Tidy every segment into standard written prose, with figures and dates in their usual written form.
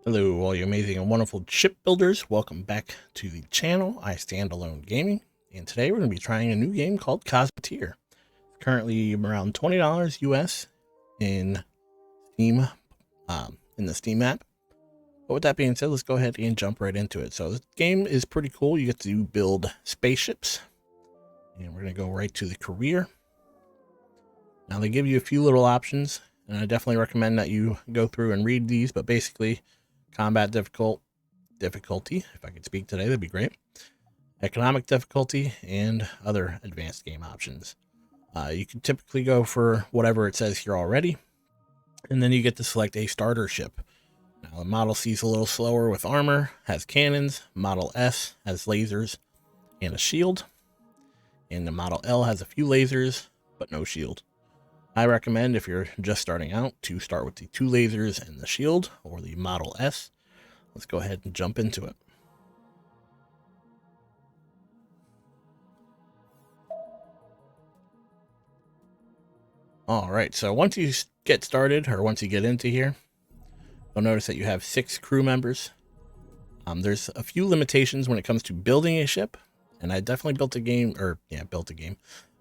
Hello, all you amazing and wonderful shipbuilders. Welcome back to the channel, IStandAlone Gaming. And today we're going to be trying a new game called Cosmoteer. It's currently around $20 US in Steam, in the Steam app. But with that being said, let's go ahead and jump right into it. So this game is pretty cool. You get to build spaceships. And we're going to go right to the career. Now they give you a few little options, and I definitely recommend that you go through and read these, but basically combat difficulty, if I could speak today, that'd be great. Economic difficulty and other advanced game options. You can typically go for whatever it says here already, and then you get to select a starter ship. Now the Model C is a little slower with armor, has cannons. Model S has lasers and a shield, and the Model L has a few lasers but no shield. I recommend, if you're just starting out, to start with the 2 lasers and the shield, or the Model S. Let's go ahead and jump into it. Alright, so once you get started, or once you get into here, you'll notice that you have 6 crew members. There's a few limitations when it comes to building a ship, and I definitely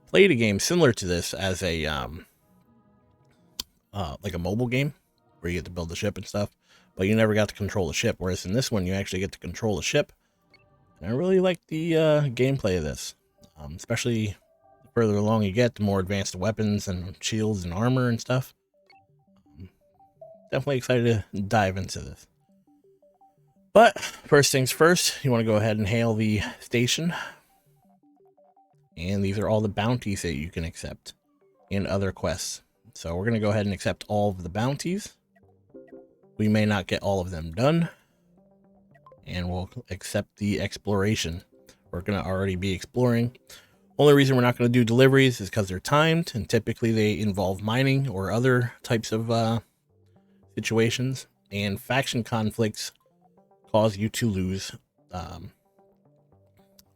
played a game similar to this as a like a mobile game where you get to build the ship and stuff, but you never got to control the ship, whereas in this one you actually get to control the ship. And I really like the gameplay of this, especially the further along you get, the more advanced weapons and shields and armor and stuff. Definitely excited to dive into this. But first things first, you want to go ahead and hail the station, and these are all the bounties that you can accept and other quests. So we're going to go ahead and accept all of the bounties. We may not get all of them done. And we'll accept the exploration. We're going to already be exploring. Only reason we're not going to do deliveries is because they're timed. And typically they involve mining or other types of situations. And faction conflicts cause you to lose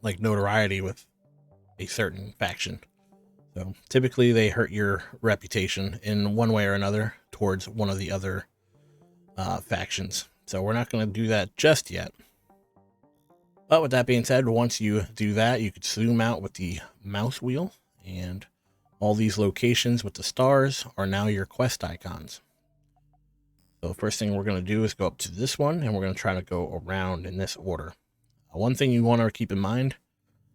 like notoriety with a certain faction. So typically they hurt your reputation in one way or another towards one of the other factions. So we're not going to do that just yet. But with that being said, once you do that, you could zoom out with the mouse wheel, and all these locations with the stars are now your quest icons. So the first thing we're going to do is go up to this one, and we're going to try to go around in this order. One thing you want to keep in mind,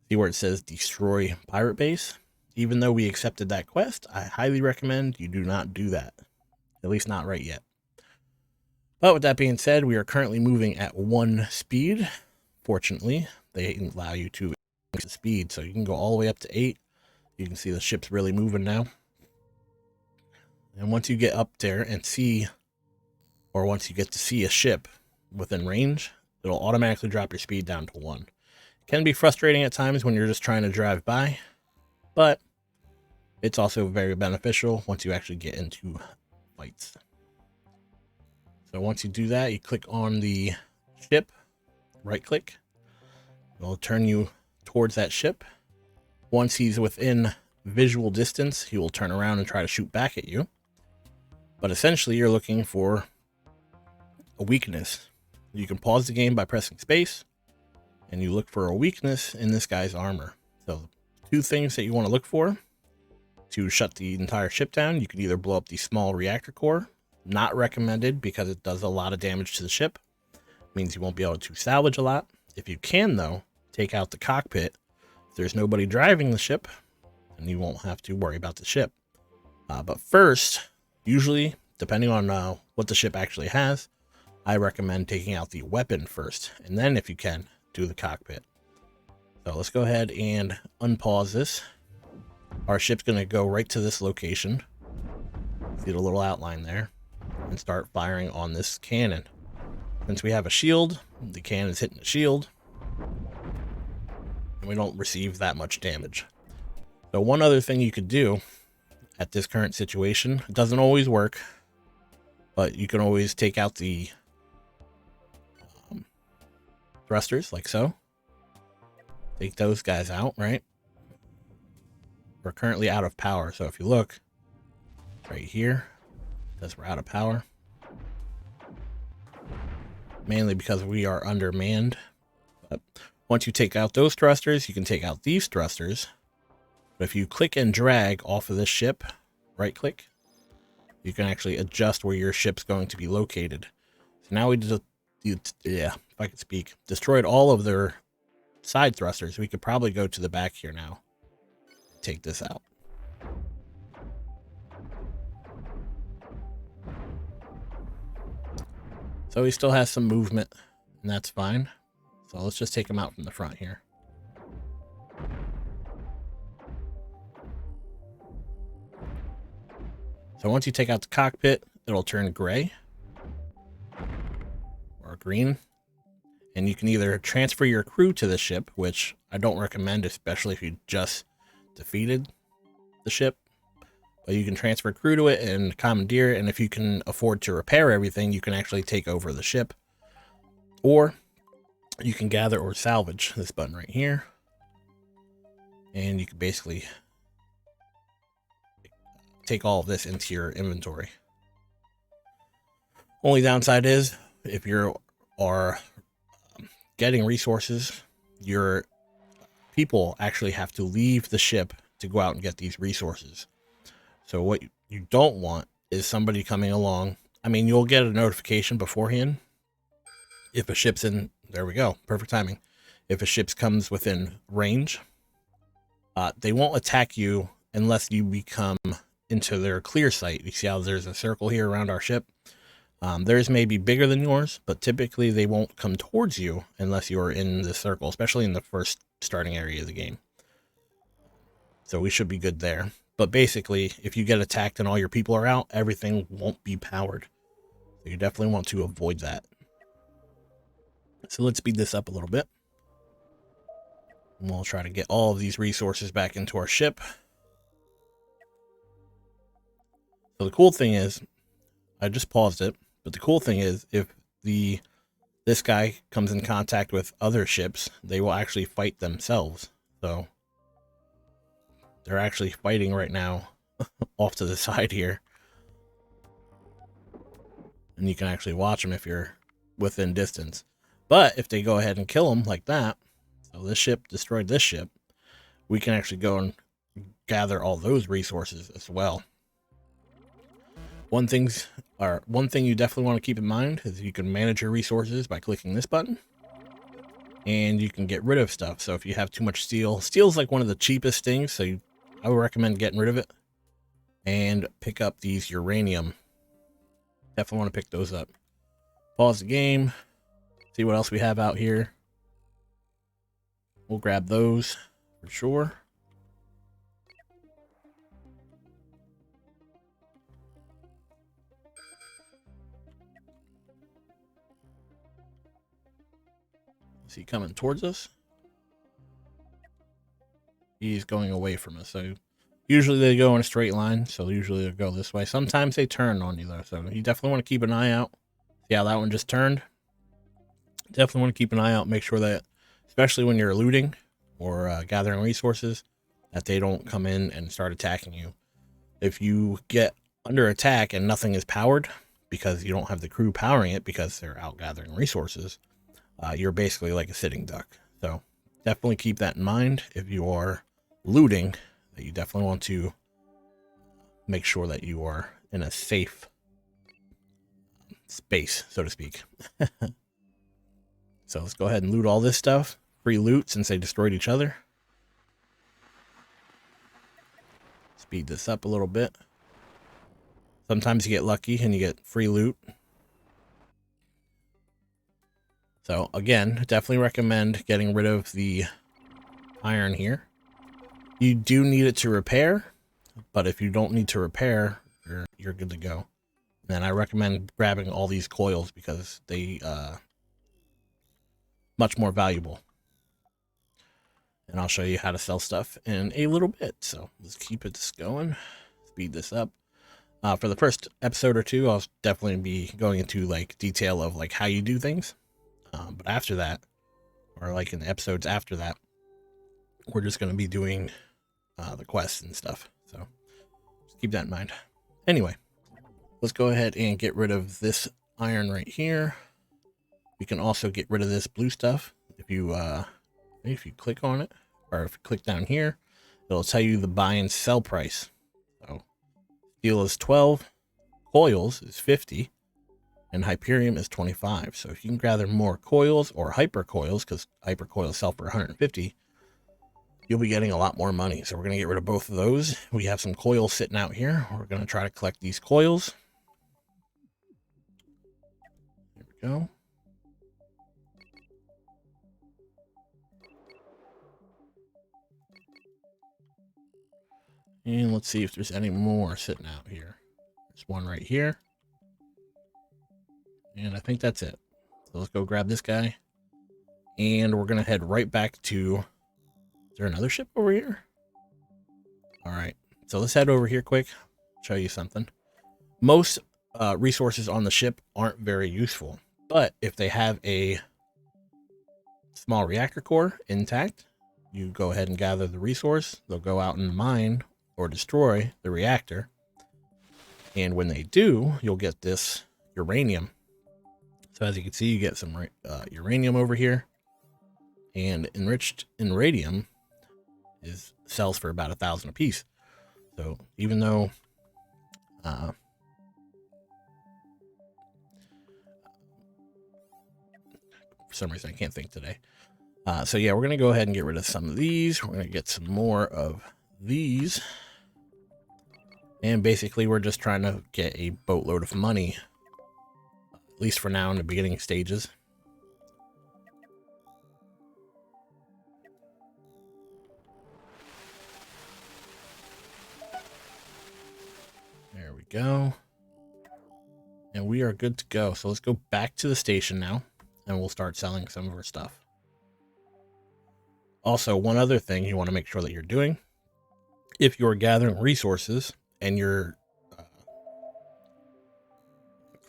see where it says destroy pirate base. Even though we accepted that quest, I highly recommend you do not do that. At least not right yet. But with that being said, we are currently moving at 1 speed. Fortunately, they allow you to increase the speed, so you can go all the way up to 8. You can see the ship's really moving now. And once you get up there and see, or once you get to see a ship within range, it'll automatically drop your speed down to 1. It can be frustrating at times when you're just trying to drive by, but it's also very beneficial once you actually get into fights. So once you do that, you click on the ship, right click. It'll turn you towards that ship. Once he's within visual distance, he will turn around and try to shoot back at you. But essentially, you're looking for a weakness. You can pause the game by pressing space, and you look for a weakness in this guy's armor. So 2 things that you want to look for to shut the entire ship down. You can either blow up the small reactor core. Not recommended because it does a lot of damage to the ship. It means you won't be able to salvage a lot. If you can, though, take out the cockpit. If there's nobody driving the ship, then you won't have to worry about the ship. But first, usually, depending on what the ship actually has, I recommend taking out the weapon first. And then, if you can, do the cockpit. So let's go ahead and unpause this. Our ship's going to go right to this location. See the little outline there. And start firing on this cannon. Since we have a shield, the cannon's hitting the shield. And we don't receive that much damage. So one other thing you could do at this current situation, it doesn't always work, but you can always take out the thrusters, like so. Take those guys out, right? We're currently out of power, so if you look right here, because we're out of power, mainly because we are undermanned. But once you take out those thrusters, you can take out these thrusters. But if you click and drag off of this ship, right click, you can actually adjust where your ship's going to be located. So now we just, yeah, if I could speak, destroyed all of their side thrusters. We could probably go to the back here now. Take this out. So he still has some movement, and that's fine. So let's just take him out from the front here. So once you take out the cockpit, it'll turn gray or green. And you can either transfer your crew to the ship, which I don't recommend, especially if you just defeated the ship. But you can transfer crew to it and commandeer it, and if you can afford to repair everything, you can actually take over the ship. Or you can gather or salvage, this button right here. And you can basically take all of this into your inventory. Only downside is, if you are getting resources, your people actually have to leave the ship to go out and get these resources. So what you don't want is somebody coming along. I mean, you'll get a notification beforehand if a ship's in, there we go, perfect timing. If a ship comes within range, they won't attack you unless you become into their clear sight. You see how there's a circle here around our ship? Theirs may be bigger than yours, but typically they won't come towards you unless you're in the circle, especially in the first starting area of the game. So we should be good there. But basically, if you get attacked and all your people are out, everything won't be powered. So you definitely want to avoid that. So let's speed this up a little bit. And we'll try to get all of these resources back into our ship. So the cool thing is, I just paused it, but the cool thing is, if this guy comes in contact with other ships, they will actually fight themselves. So they're actually fighting right now off to the side here. And you can actually watch them if you're within distance. But if they go ahead and kill them like that, so this ship destroyed this ship, we can actually go and gather all those resources as well. One thing you definitely want to keep in mind is you can manage your resources by clicking this button. And you can get rid of stuff. So if you have too much steel, steel is like one of the cheapest things, so I would recommend getting rid of it. And pick up these uranium. Definitely want to pick those up. Pause the game. See what else we have out here. We'll grab those for sure. Is he coming towards us? He's going away from us. So usually they go in a straight line. So usually they'll go this way. Sometimes they turn on you though. So you definitely want to keep an eye out. See how that one just turned? Definitely want to keep an eye out. Make sure that, especially when you're looting or gathering resources, that they don't come in and start attacking you. If you get under attack and nothing is powered because you don't have the crew powering it because they're out gathering resources, you're basically like a sitting duck. So definitely keep that in mind if you are looting, that you definitely want to make sure that you are in a safe space, so to speak. So let's go ahead and loot all this stuff. Free loot since they destroyed each other. Speed this up a little bit. Sometimes you get lucky and you get free loot. So again, definitely recommend getting rid of the iron here. You do need it to repair, but if you don't need to repair, you're good to go. And I recommend grabbing all these coils because they much more valuable. And I'll show you how to sell stuff in a little bit. So let's keep it going. Speed this up. For the first episode or two, I'll definitely be going into like detail of like how you do things. But after that, or like in the episodes after that, we're just going to be doing the quests and stuff. So just keep that in mind. Anyway, let's go ahead and get rid of this iron right here. We can also get rid of this blue stuff. If you click on it, or if you click down here, it'll tell you the buy and sell price. So steel is 12, coils is 50, and Hyperium is 25. So if you can gather more coils or hyper coils, because hyper coils sell for 150, you'll be getting a lot more money. So we're going to get rid of both of those. We have some coils sitting out here. We're going to try to collect these coils. There we go. And let's see if there's any more sitting out here. There's one right here. And I think that's it. So let's go grab this guy. And we're going to head right back to... Is there another ship over here? All right. So let's head over here quick. Show you something. Most resources on the ship aren't very useful. But if they have a small reactor core intact, you go ahead and gather the resource. They'll go out and mine or destroy the reactor. And when they do, you'll get this uranium. So as you can see, you get some uranium over here. And enriched radium sells for about 1,000 a piece. So even though for some reason I can't think today. So yeah, we're going to go ahead and get rid of some of these. We're going to get some more of these. And basically we're just trying to get a boatload of money, at least for now in the beginning stages. There we go. And we are good to go. So let's go back to the station now, and we'll start selling some of our stuff. Also, one other thing you want to make sure that you're doing, if you're gathering resources and your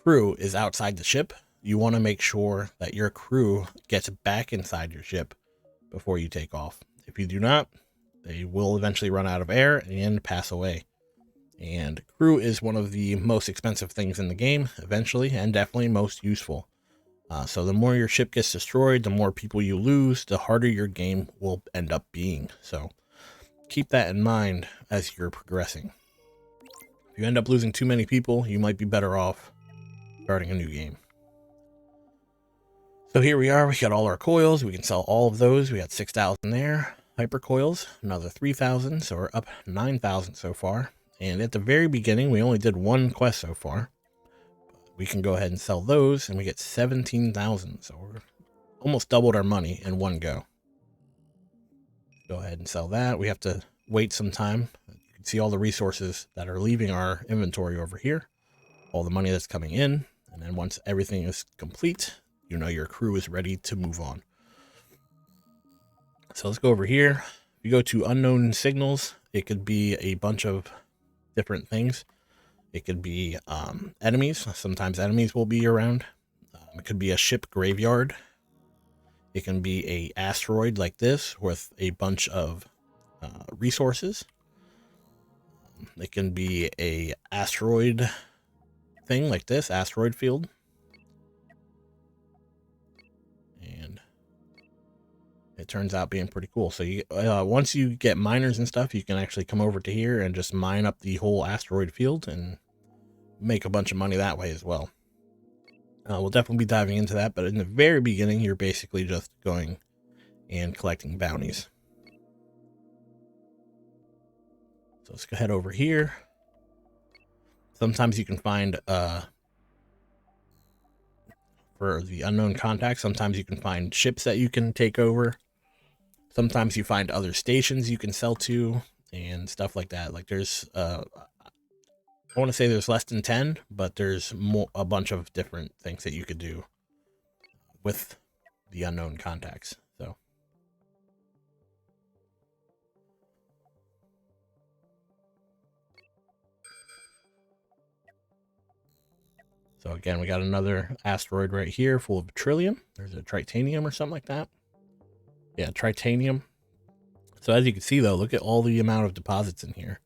crew is outside the ship, you want to make sure that your crew gets back inside your ship before you take off. If you do not, they will eventually run out of air and pass away. And crew is one of the most expensive things in the game, eventually, and definitely most useful. So the more your ship gets destroyed, the more people you lose, the harder your game will end up being. So keep that in mind as you're progressing. If you end up losing too many people, you might be better off starting a new game. So here we are. We got all our coils. We can sell all of those. We got 6,000 there. Hyper coils, another 3,000. So we're up 9,000 so far. And at the very beginning, we only did one quest so far. We can go ahead and sell those, and we get 17,000. So we're almost doubled our money in one go. Go ahead and sell that. We have to wait some time. You can see all the resources that are leaving our inventory over here. All the money that's coming in. And then once everything is complete, you know your crew is ready to move on. So let's go over here. If you go to unknown signals, it could be a bunch of different things. It could be enemies. Sometimes enemies will be around. It could be a ship graveyard. It can be a asteroid like this with a bunch of resources. It can be a asteroid thing like this, asteroid field. And it turns out being pretty cool. So you once you get miners and stuff, you can actually come over to here and just mine up the whole asteroid field and make a bunch of money that way as well. We'll definitely be diving into that, but in the very beginning, you're basically just going and collecting bounties. So let's go head over here. Sometimes you can find, for the unknown contacts, sometimes you can find ships that you can take over. Sometimes you find other stations you can sell to and stuff like that. Like there's, I want to say there's less than 10, but there's a bunch of different things that you could do with the unknown contacts. So again, we got another asteroid right here full of trillium. There's a tritanium or something like that. Yeah, tritanium. So as you can see though, look at all the amount of deposits in here.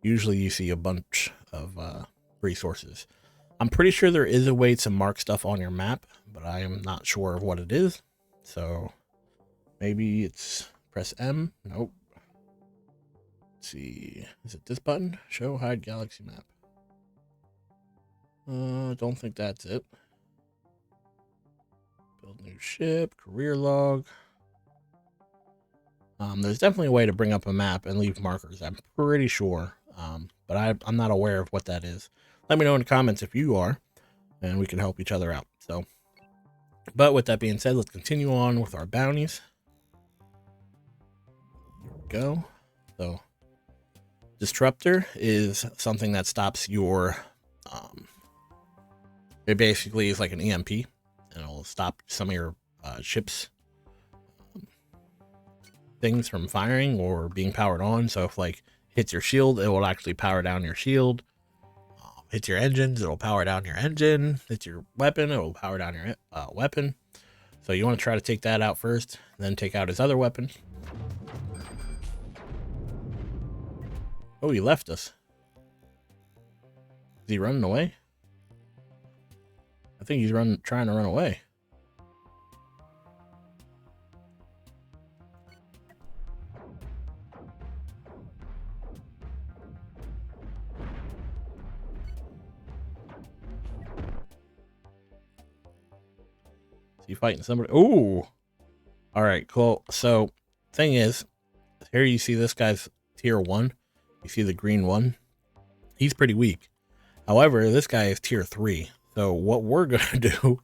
Usually you see a bunch of resources. I'm pretty sure there is a way to mark stuff on your map, but I am not sure of what it is. So maybe it's press M. Nope. Let's see. Is it this button? Show hide galaxy map. Don't think that's it. Build new ship, career log. There's definitely a way to bring up a map and leave markers. I'm pretty sure. But I'm not aware of what that is. Let me know in the comments if you are, and we can help each other out. So, but with that being said, let's continue on with our bounties. Here we go. So, disruptor is something that stops your. It basically is like an EMP, and it'll stop some of your ships things from firing or being powered on. So if like hits your shield, it will actually power down your shield. Hits your engines, it'll power down your engine. Hits your weapon, it will power down your weapon. So you want to try to take that out first, then take out his other weapon. Oh, he left us. Is he running away? I think he's trying to run away. Is he fighting somebody? Oh, all right, cool. So thing is, here you see this guy's tier 1. You see the green one. He's pretty weak. However, this guy is tier 3. So what we're going to do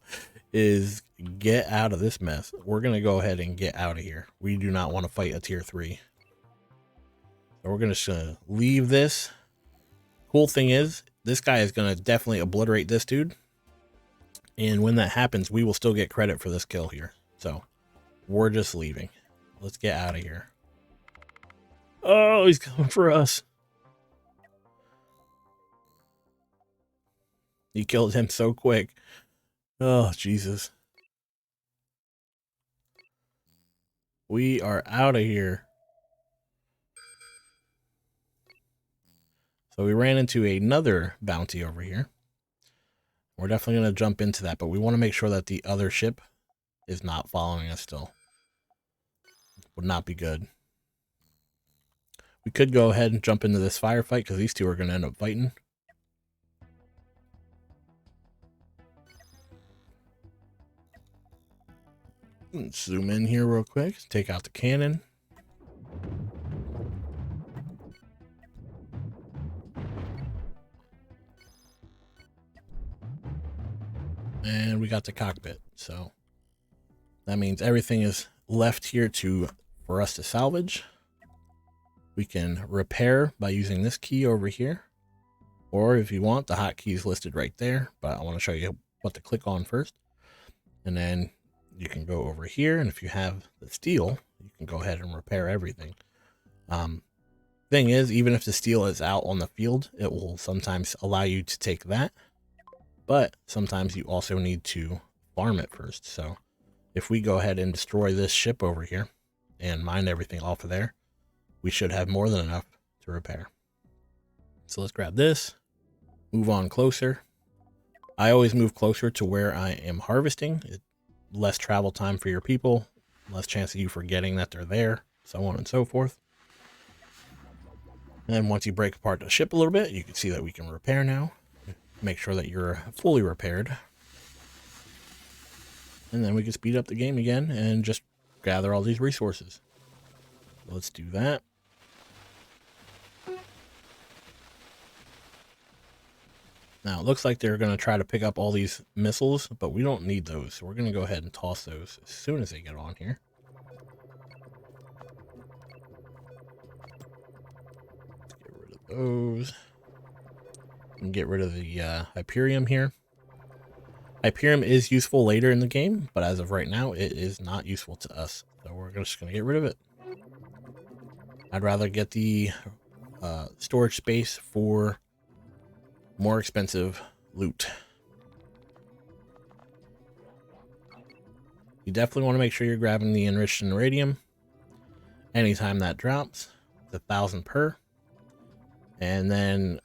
is get out of this mess. We're going to go ahead and get out of here. We do not want to fight a tier 3. So we're just going to leave this. Cool thing is, this guy is going to definitely obliterate this dude. And when that happens, we will still get credit for this kill here. So we're just leaving. Let's get out of here. Oh, he's coming for us. He killed him so quick. Oh, Jesus. We are out of here. So we ran into another bounty over here. We're definitely going to jump into that, but we want to make sure that the other ship is not following us still. Would not be good. We could go ahead and jump into this firefight because these two are going to end up fighting. Let's zoom in here real quick. Take out the cannon. And we got the cockpit. So that means everything is left here for us to salvage. We can repair by using this key over here. Or if you want, the hotkey is listed right there. But I want to show you what to click on first. And then you can go over here. And if you have the steel, you can go ahead and repair everything. Thing is, even if the steel is out on the field, it will sometimes allow you to take that. But sometimes you also need to farm it first. So if we go ahead and destroy this ship over here and mine everything off of there, we should have more than enough to repair. So let's grab this, move on closer. I always move closer to where I am harvesting. Less travel time for your people, less chance of you forgetting that they're there, so on and so forth. And then once you break apart the ship a little bit, you can see that we can repair now. Make sure that you're fully repaired. And then we can speed up the game again and just gather all these resources. Let's do that. Now, it looks like they're going to try to pick up all these missiles, but we don't need those. So we're going to go ahead and toss those as soon as they get on here. Let's get rid of those. And get rid of the Hyperium here. Hyperium is useful later in the game, but as of right now, it is not useful to us. So we're just going to get rid of it. I'd rather get the storage space for more expensive loot. You definitely want to make sure you're grabbing the enriched iridium. Anytime that drops, it's 1,000 per. And then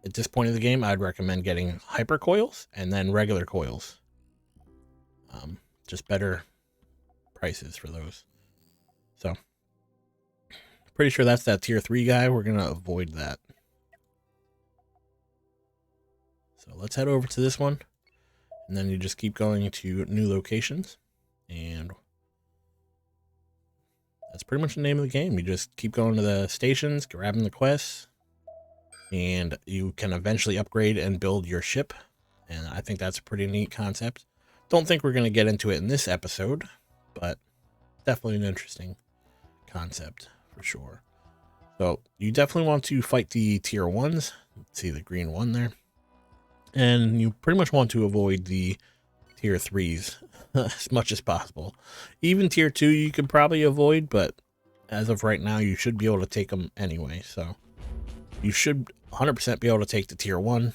at this point of the game, I'd recommend getting hyper coils and then regular coils. Just better prices for those. So, pretty sure that's that tier 3 guy. We're going to avoid that. So let's head over to this one. And then you just keep going to new locations. And that's pretty much the name of the game. You just keep going to the stations, grabbing the quests. And you can eventually upgrade and build your ship. And I think that's a pretty neat concept. Don't think we're going to get into it in this episode, but definitely an interesting concept for sure. So you definitely want to fight the tier 1s. Let's see the green one there. And you pretty much want to avoid the tier 3s as much as possible. Even tier 2 you could probably avoid, but as of right now you should be able to take them anyway. So you should 100% be able to take the tier 1.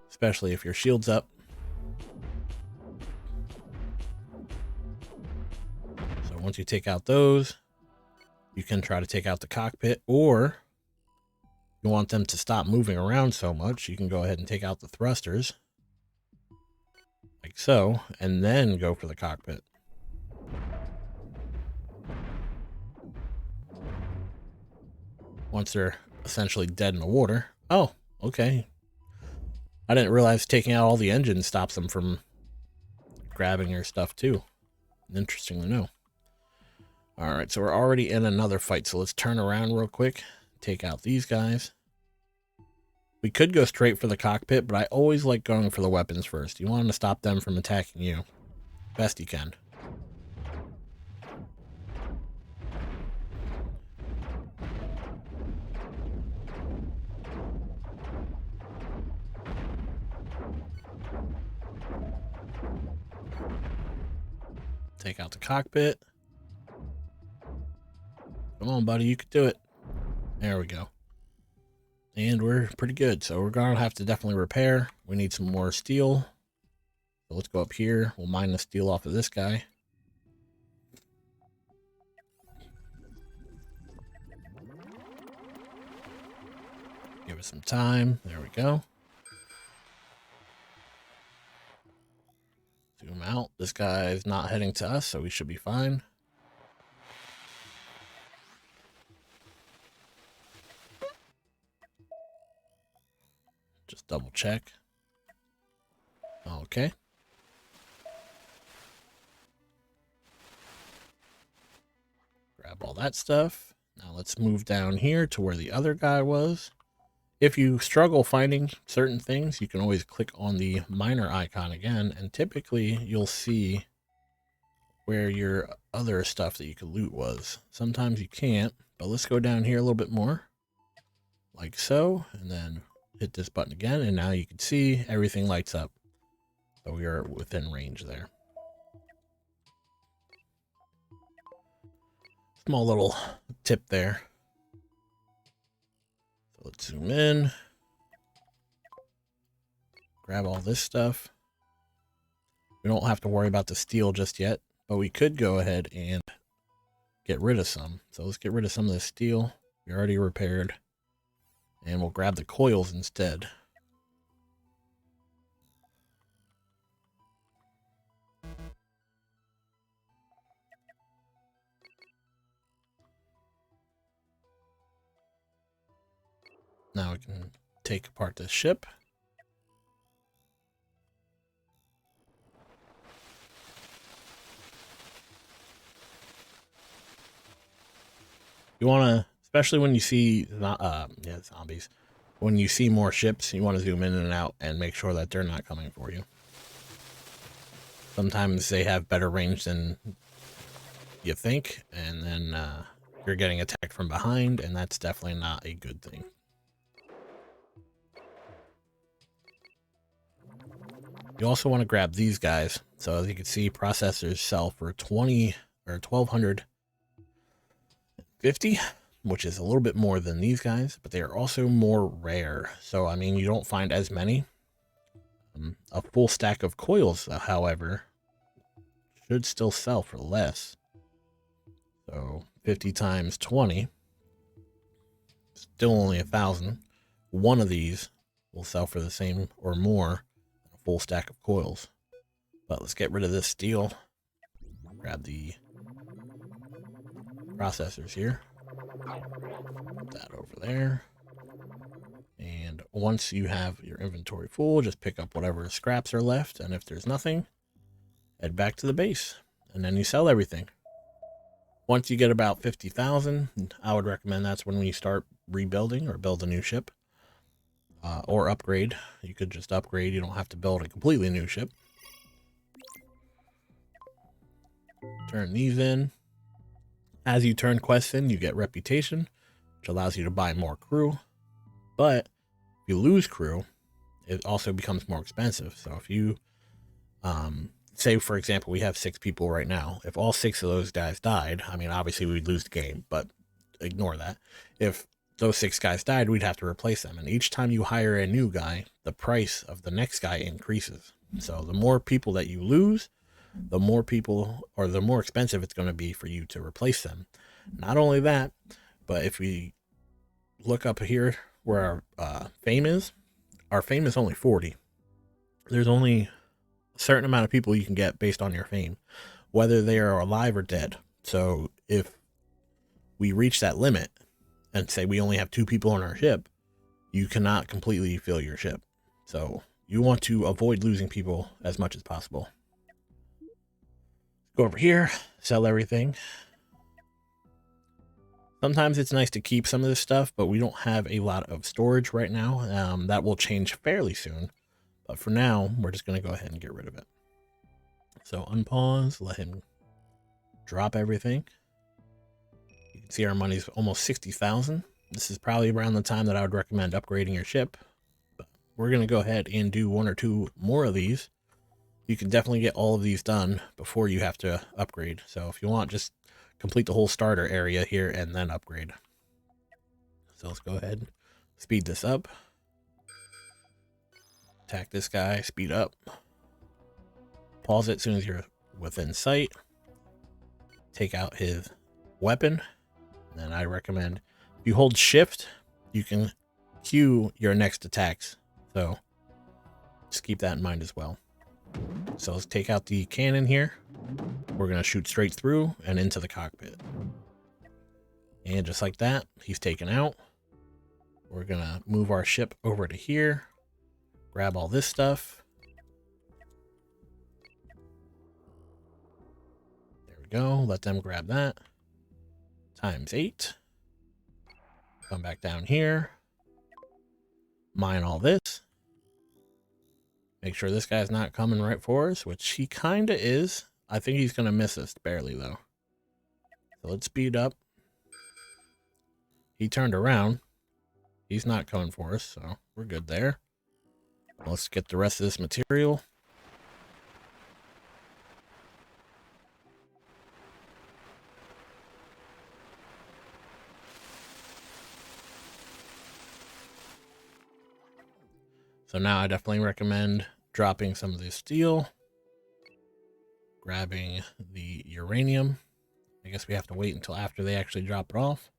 Especially if your shield's up. So once you take out those, you can try to take out the cockpit, or you want them to stop moving around so much, you can go ahead and take out the thrusters. Like so, and then go for the cockpit. Once they're essentially dead in the water. Oh, okay. I didn't realize taking out all the engines stops them from grabbing your stuff too. Interesting to know. Alright, so we're already in another fight, so let's turn around real quick. Take out these guys. We could go straight for the cockpit, but I always like going for the weapons first. You want to stop them from attacking you. Best you can. Take out the cockpit. Come on, buddy, you could do it. There we go. And we're pretty good, so we're going to have to definitely repair. We need some more steel. So let's go up here. We'll mine the steel off of this guy. Give it some time. There we go. Zoom out. This guy's not heading to us, so we should be fine. Just double check. Okay. Grab all that stuff. Now let's move down here to where the other guy was. If you struggle finding certain things, you can always click on the miner icon again, and typically you'll see where your other stuff that you could loot was. Sometimes you can't, but let's go down here a little bit more. Like so, and then hit this button again, and now you can see everything lights up. So we are within range there. Small little tip there. So let's zoom in. Grab all this stuff. We don't have to worry about the steel just yet, but we could go ahead and get rid of some. So let's get rid of some of the steel. We already repaired. And we'll grab the coils instead. Now we can take apart this ship. You want to, especially when you see zombies, when you see more ships, you want to zoom in and out and make sure that they're not coming for you. Sometimes they have better range than you think, and then you're getting attacked from behind, and that's definitely not a good thing. You also want to grab these guys. So as you can see, processors sell for 20 or 1250, which is a little bit more than these guys, but they are also more rare. So I mean, you don't find as many. A full stack of coils, however, should still sell for less. So 50 times 20. still only 1,000. One of these will sell for the same or more than a full stack of coils. But let's get rid of this steel. Grab the processors here. Put that over there. And once you have your inventory full, just pick up whatever scraps are left. And if there's nothing, head back to the base. And then you sell everything. Once you get about 50,000, I would recommend that's when you start rebuilding or build a new ship. Or upgrade. You could just upgrade. You don't have to build a completely new ship. Turn these in. As you turn quests in, you get reputation, which allows you to buy more crew. But if you lose crew, it also becomes more expensive. So if you, say, for example, we have 6 people right now. If all 6 of those guys died, I mean, obviously we'd lose the game, but ignore that. If those 6 guys died, we'd have to replace them. And each time you hire a new guy, the price of the next guy increases. So the more people that you lose, the more people, or the more expensive it's going to be for you to replace them. Not only that, but if we look up here where our fame is only 40. There's only a certain amount of people you can get based on your fame, whether they are alive or dead. So if we reach that limit and say we only have 2 people on our ship, you cannot completely fill your ship. So you want to avoid losing people as much as possible. Go over here, sell everything. Sometimes it's nice to keep some of this stuff, but we don't have a lot of storage right now. That will change fairly soon. But for now, we're just going to go ahead and get rid of it. So unpause, let him drop everything. You can see our money's almost 60,000. This is probably around the time that I would recommend upgrading your ship. But we're going to go ahead and do 1 or 2 more of these. You can definitely get all of these done before you have to upgrade. So if you want, just complete the whole starter area here and then upgrade. So let's go ahead and speed this up. Attack this guy, speed up. Pause it as soon as you're within sight. Take out his weapon. And then I recommend if you hold shift, you can queue your next attacks. So just keep that in mind as well. So let's take out the cannon here. We're going to shoot straight through and into the cockpit. And just like that, he's taken out. We're going to move our ship over to here. Grab all this stuff. There we go. Let them grab that. ×8. Come back down here. Mine all this. Make sure this guy's not coming right for us, which he kind of is. I think he's going to miss us barely, though. So let's speed up. He turned around. He's not coming for us, so we're good there. Let's get the rest of this material. So now I definitely recommend dropping some of this steel, grabbing the uranium. I guess we have to wait until after they actually drop it off.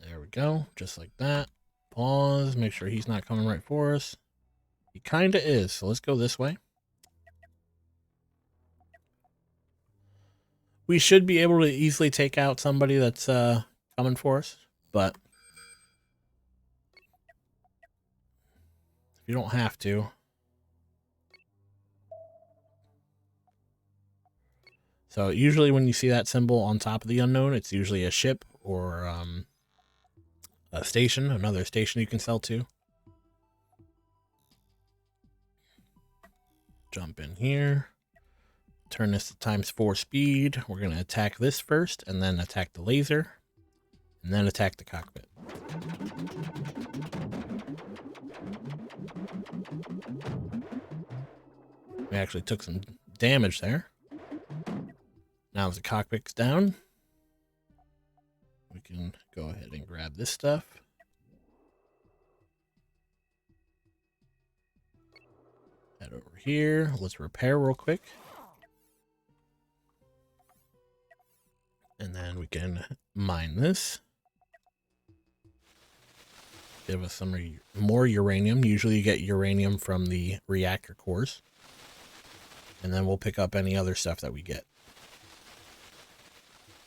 There we go, just like that. Pause, make sure he's not coming right for us. He kind of is, so let's go this way. We should be able to easily take out somebody that's coming for us, but if you don't have to. So usually when you see that symbol on top of the unknown, it's usually a ship or a station, another station you can sell to. Jump in here. Turn this to ×4 speed. We're going to attack this first, and then attack the laser, and then attack the cockpit. We actually took some damage there. Now as the cockpit's down, we can go ahead and grab this stuff. Head Head over here. Let's repair real quick. And then we can mine this. Give us some more uranium. Usually you get uranium from the reactor cores. And then we'll pick up any other stuff that we get.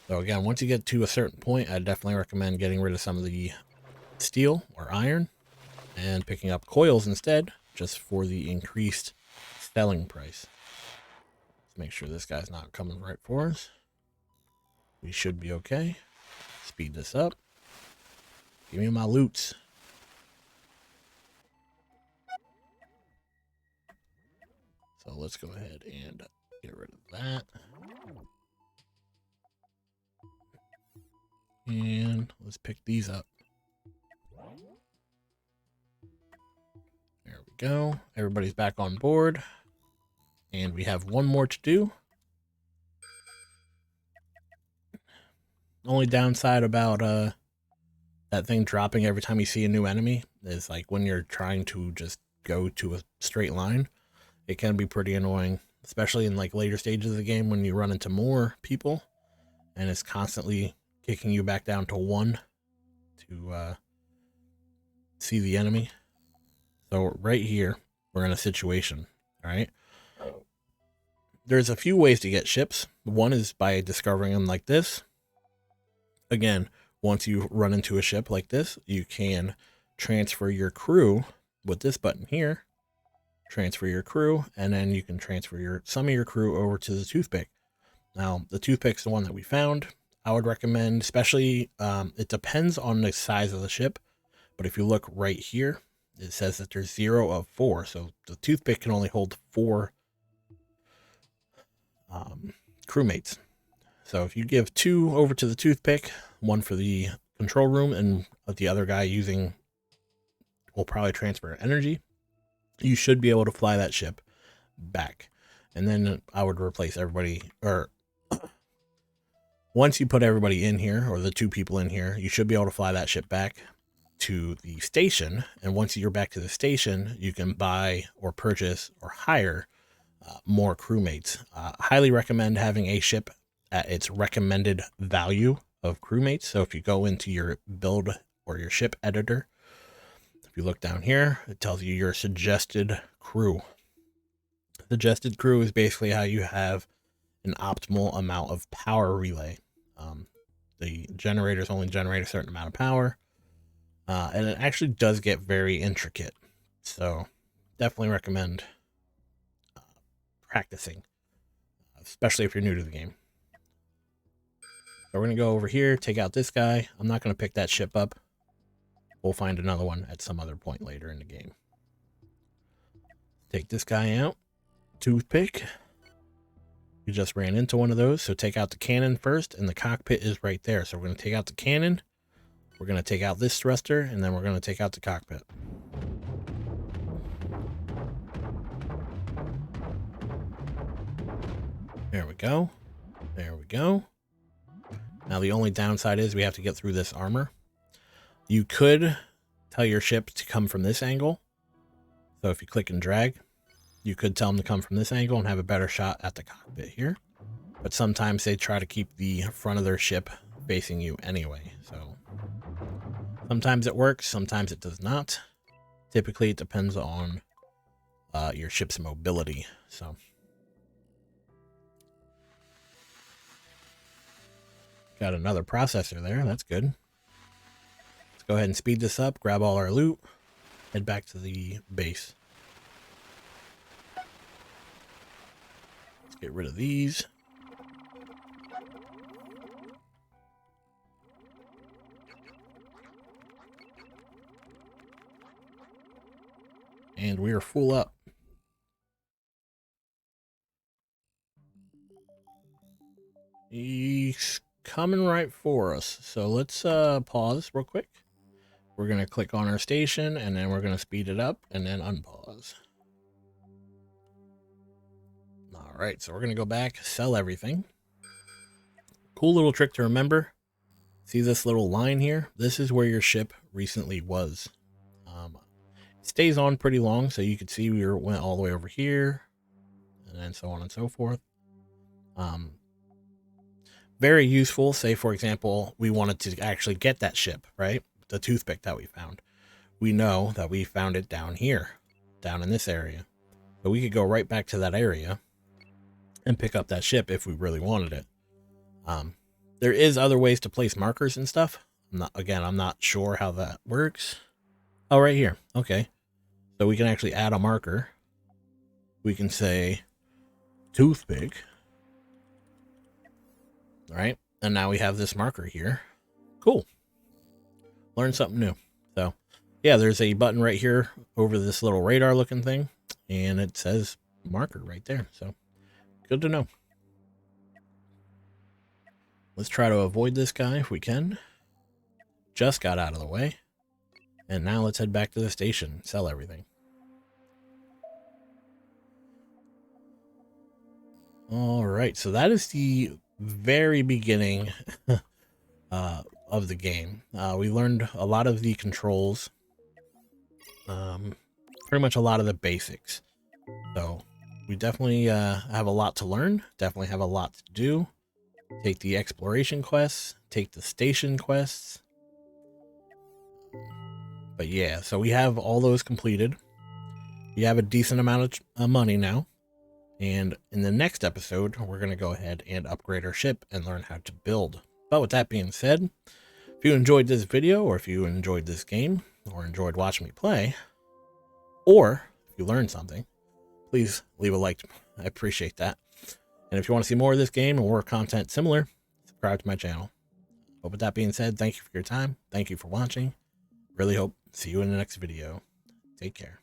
So again, once you get to a certain point, I definitely recommend getting rid of some of the steel or iron and picking up coils instead, just for the increased selling price. Let's make sure this guy's not coming right for us. We should be okay. Speed this up. Give me my loots. So let's go ahead and get rid of that. And let's pick these up. There we go. Everybody's back on board. And we have one more to do. Only downside about that thing dropping every time you see a new enemy is like when you're trying to just go to a straight line, it can be pretty annoying, especially in like later stages of the game when you run into more people and it's constantly kicking you back down to 1 to see the enemy. So right here, we're in a situation, all right? There's a few ways to get ships. One is by discovering them like this. Again, once you run into a ship like this, you can transfer your crew with this button here. Transfer your crew, and then you can transfer some of your crew over to the toothpick. Now, the toothpick's the one that we found. I would recommend, especially, it depends on the size of the ship, but if you look right here, it says that there's 0 of 4, so the toothpick can only hold 4 crewmates. So if you give 2 over to the toothpick, 1 for the control room, and the other guy will probably transfer energy, you should be able to fly that ship back. And then I would replace everybody, or once you put everybody in here, or the 2 people in here, you should be able to fly that ship back to the station. And once you're back to the station, you can buy or purchase or hire more crewmates. Highly recommend having a ship at its recommended value of crewmates. So if you go into your build or your ship editor, if you look down here, it tells you your suggested crew. Suggested crew is basically how you have an optimal amount of power relay. The generators only generate a certain amount of power, and it actually does get very intricate. So definitely recommend practicing, especially if you're new to the game. So we're going to go over here, take out this guy. I'm not going to pick that ship up. We'll find another one at some other point later in the game. Take this guy out. Toothpick. You just ran into one of those, so take out the cannon first, and the cockpit is right there. So we're going to take out the cannon. We're going to take out this thruster, and then we're going to take out the cockpit. There we go. There we go. Now the only downside is we have to get through this armor. You could tell your ship to come from this angle. So if you click and drag, you could tell them to come from this angle and have a better shot at the cockpit here. But sometimes they try to keep the front of their ship facing you anyway. So sometimes it works, sometimes it does not. Typically it depends on your ship's mobility. So got another processor there. That's good. Let's go ahead and speed this up, grab all our loot, head back to the base. Let's get rid of these. And we are full up. He's coming right for us. So let's pause real quick. We're going to click on our station, and then we're going to speed it up and then unpause. All right, so we're going to go back, sell everything. Cool little trick to remember. See this little line here? This is where your ship recently was. stays on pretty long, so you could see we went all the way over here, and then so on and so forth. Very useful. Say, for example, we wanted to actually get that ship, right? The toothpick that we found. We know that we found it down here, down in this area. So we could go right back to that area and pick up that ship if we really wanted it. There is other ways to place markers and stuff. I'm not sure how that works. Oh, right here. Okay. So we can actually add a marker. We can say toothpick. All right. And now we have this marker here. Cool. Learn something new. So yeah, there's a button right here over this little radar looking thing, and it says marker right there. So good to know. Let's try to avoid this guy if we can. Just got out of the way. And now let's head back to the station and sell everything. All right, so that is the very beginning of the game. We learned a lot of the controls, pretty much a lot of the basics. So we definitely have a lot to learn, definitely have a lot to do. Take the exploration quests, take the station quests. But yeah, so we have all those completed. We have a decent amount of money now. And in the next episode, we're going to go ahead and upgrade our ship and learn how to build. But with that being said, if you enjoyed this video, or if you enjoyed this game, or enjoyed watching me play, or if you learned something, please leave a like. I appreciate that. And if you want to see more of this game and more content similar, subscribe to my channel. But with that being said, thank you for your time. Thank you for watching. Really hope to see you in the next video. Take care.